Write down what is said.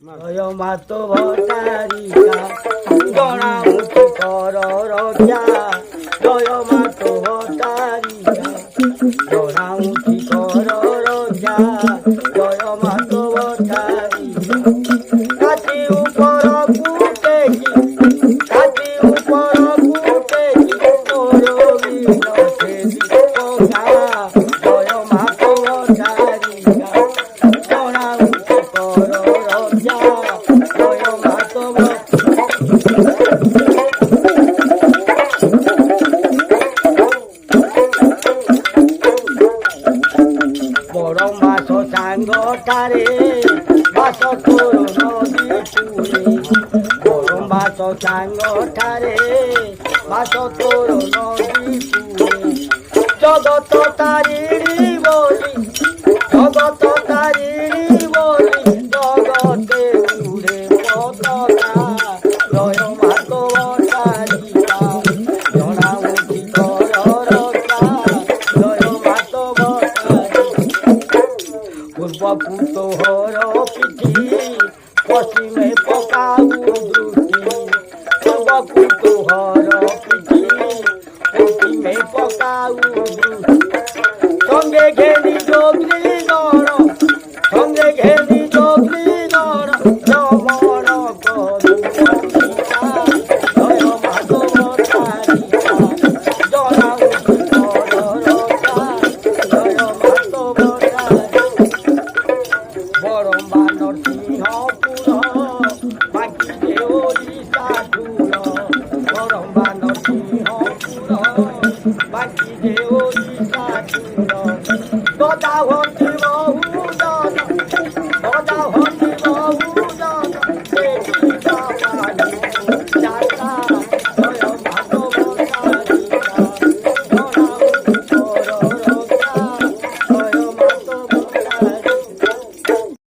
জয় মাত ভট্টারিকা জনামুখী কর রক্ষা জয় মাত ভট্টারিকা জনামুখী কর রক্ষা জয় মাত ভট্টারিকা কাটি উপর কুটেকি কাটি উপর কুটেকি তোর বিনতে দীপকা জয় মাত ভট্টারিকা জনামুখী কর রক্ষা জয় মাত বড় মাছ সাঙ্গটারে বাস তোর নদী পুরে বড় মাছ সাঙ্গটারে বাস তোর নদী পুরে জগত তারিণী বলি জগত তারিণী বলি জগতে উড়ে পতাকা জয় মাত ভট্টারিকা জনামুখী কর রক্ষা জয় মাত ভট্টারিকা পূর্বপুত হর পিঠি পশ্চিমে পকাউ দৃষ্টি পূর্বপুত হর পিঠি পশ্চিমে পকাউ দৃষ্টি সঙ্গে ঘেনি যোগলি নর সঙ্গে ঘেনি যোগলি নর রমণ করু জয় মাধ ভট্টারিকা জনামুখী কর রক্ষা জয় মাধ ভট্টারিকা বড় বানর সিংহ